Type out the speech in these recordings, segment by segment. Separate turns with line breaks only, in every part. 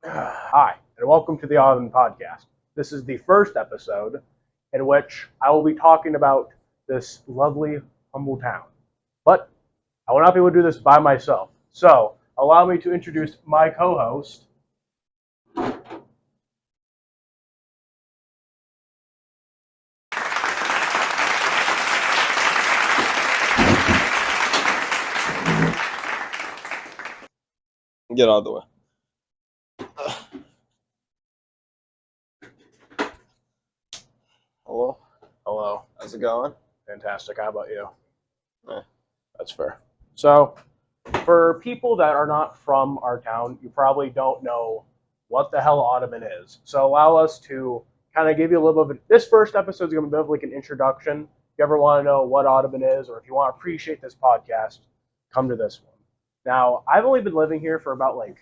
Hi, and welcome to the AudyCast. This is the first episode in which I will be talking about this lovely, humble town. But I will not be able to do this by myself. So, allow me to introduce my co-host.
Get out of the way. Hello.
Hello.
How's it going?
Fantastic. How about you?
That's fair.
So, for people that are not from our town, you probably don't know what the hell Audubon is. So, allow us to kind of give you a little bit of this first episode is going to be like an introduction. If you ever want to know what Audubon is, or if you want to appreciate this podcast, come to this one. Now, I've only been living here for about like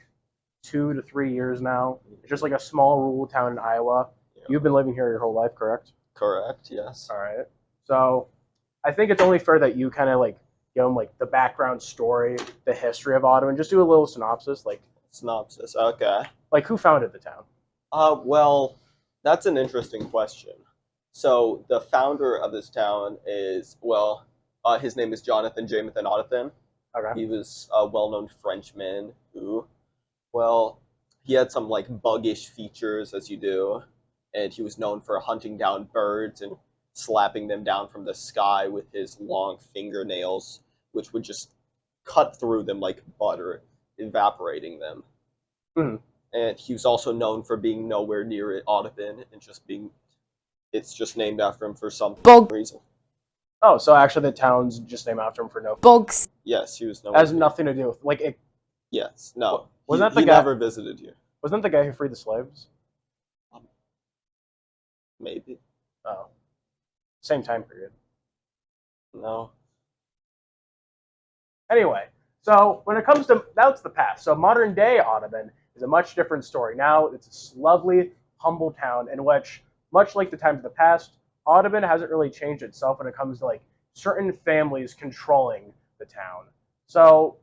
2 to 3 years now. It's just like a small rural town in Iowa.
Yeah.
You've been living here your whole life, correct?
Correct, yes.
All right. So I think it's only fair that you kind of like give them like the background story, the history of Audubon. Just do a little synopsis,
Synopsis, okay.
like who founded the town?
Well, that's an interesting question. So, the founder of this town is, his name is Jonathan Jamathan Audubon.
Okay.
He was a well-known Frenchman who, he had some, like, buggish features, as you do, and he was known for hunting down birds and slapping them down from the sky with his long fingernails, which would just cut through them like butter, evaporating them.
Mhm.
And he was also known for being nowhere near it, Audubon, and it's just named after him for some reason.
Oh, so actually the town's just named after him for no
Bugs.
Yes, he was nowhere
has
near.
nothing to do with like it.
Yes, no.
Wasn't that the
he
guy?
never visited here.
Wasn't that the guy who freed the slaves?
Maybe.
Oh, same time period.
No.
Anyway, so when it comes to that's the past. So modern day Audubon is a much different story. Now it's a lovely, humble town in which, much like the times of the past, Audubon hasn't really changed itself when it comes to like certain families controlling the town. So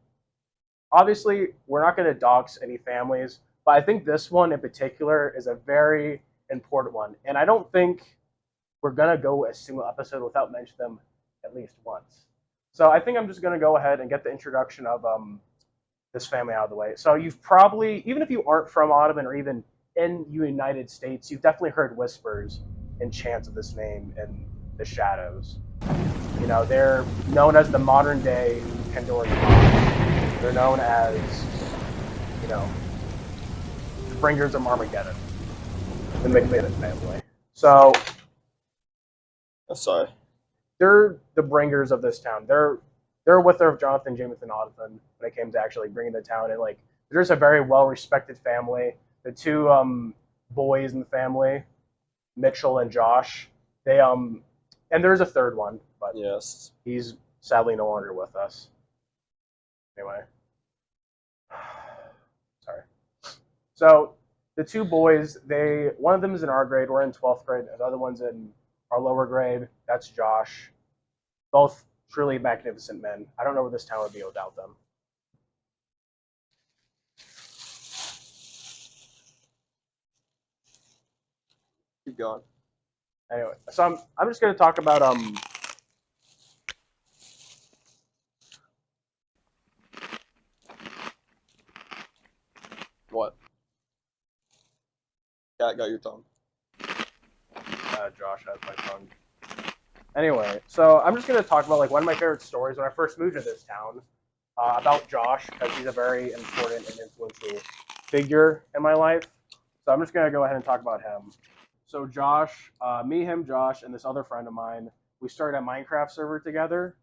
obviously, we're not going to dox any families, but I think this one in particular is a very important one, and I don't think we're going to go a single episode without mentioning them at least once. So I think I'm just going to go ahead and get the introduction of this family out of the way. So you've probably, even if you aren't from Audubon or even in the United States, you've definitely heard whispers and chants of this name in the shadows. You know, they're known as the modern day Pandora. They're known as, you know, the bringers of Armageddon, the McMahon family. So
Sorry.
they're the bringers of this town. They're with their Jonathan Jamathan Audubon when it came to actually bringing the town in. Like, they're just a very well-respected family. The two boys in the family, Mitchell and Josh, they and there's a third one, but
Yes.
he's sadly no longer with us. Anyway, sorry. So the two boys, one of them is in our grade. We're in 12th grade. The other one's in our lower grade. That's Josh. Both truly magnificent men. I don't know where this town would be without them.
Keep going.
Anyway, so I'm just gonna talk about
What? Cat got your tongue.
Josh has my tongue. Anyway, so I'm just gonna talk about like one of my favorite stories when I first moved to this town about Josh because he's a very important and influential figure in my life. So I'm just gonna go ahead and talk about him. So Josh, me, him, Josh, and this other friend of mine, we started a Minecraft server together,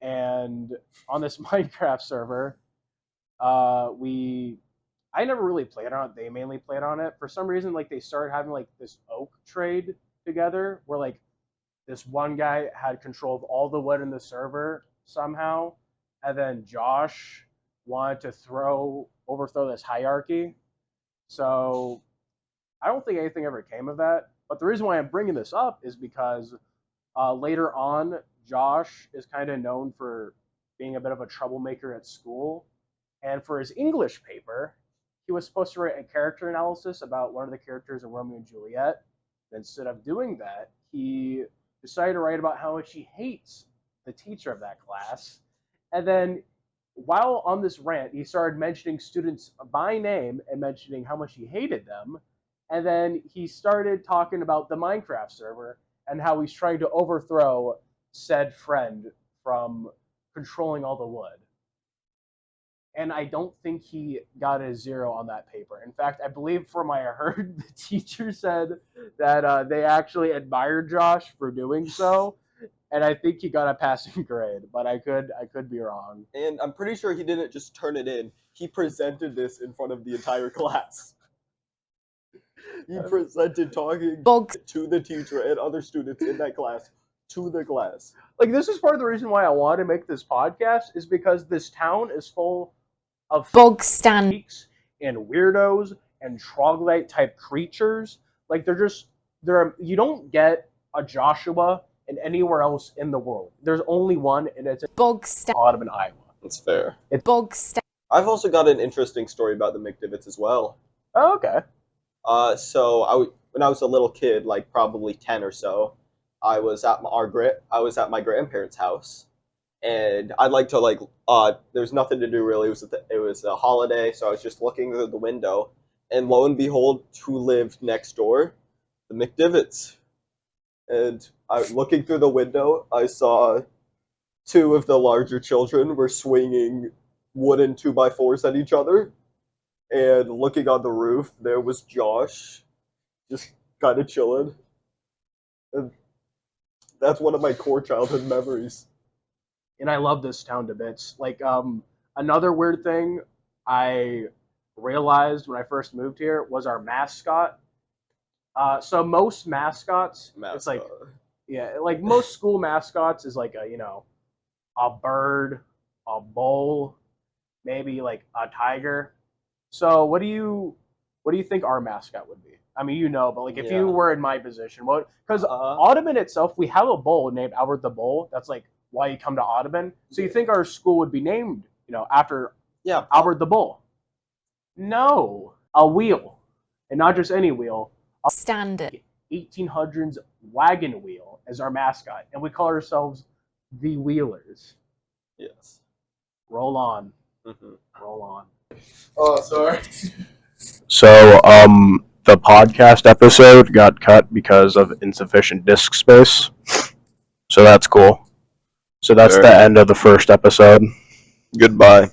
and on this Minecraft server, we I never really played on it. They mainly played on it. For some reason, like they started having like this oak trade together, where like this one guy had control of all the wood in the server somehow, and then Josh wanted to overthrow this hierarchy. So I don't think anything ever came of that. But the reason why I'm bringing this up is because later on, Josh is kind of known for being a bit of a troublemaker at school. And for his English paper, he was supposed to write a character analysis about one of the characters in Romeo and Juliet. And instead of doing that, he decided to write about how much he hates the teacher of that class. And then while on this rant, he started mentioning students by name and mentioning how much he hated them. And then he started talking about the Minecraft server and how he's trying to overthrow said friend from controlling all the wood. And I don't think he got a 0 on that paper. In fact, I believe from what I heard, the teacher said that they actually admired Josh for doing so, and I think he got a passing grade, but I could be wrong.
And I'm pretty sure he didn't just turn it in. He presented this in front of the entire class. He presented talking to the teacher and other students in that class to the class.
Like, this is part of the reason why I want to make this podcast, is because this town is full of freaks and weirdos and troglodyte type creatures. Like, you don't get a Joshua in anywhere else in the world. There's only one, and it's in Audubon, Iowa.
That's fair. I've also got an interesting story about the McDivotts as well.
Oh, okay.
When I was a little kid, like probably 10 or so, I was at my grandparents' house, and I'd like to there's nothing to do really. It was a holiday, so I was just looking through the window, and lo and behold, who lived next door? The McDivotts. And looking through the window, I saw two of the larger children were swinging wooden 2x4s at each other. And looking on the roof, there was Josh, just kind of chilling. And that's one of my core childhood memories.
And I love this town to bits. Like, another weird thing I realized when I first moved here was our mascot. So most mascots, it's like, yeah, like most school mascots is like a bird, a bull, maybe like a tiger. So what do you think our mascot would be? I mean, but like if you were in my position, because Audubon itself, we have a bull named Albert the Bull. That's like why you come to Audubon. So you think our school would be named, after Albert the Bull? No, a wheel, and not just any wheel. A
Standard
1800s wagon wheel as our mascot, and we call ourselves the Wheelers.
Yes.
Roll on.
Mm-hmm.
Roll on.
Oh, sorry.
So, the podcast episode got cut because of insufficient disk space. So that's cool. So that's the end of the first episode.
Goodbye.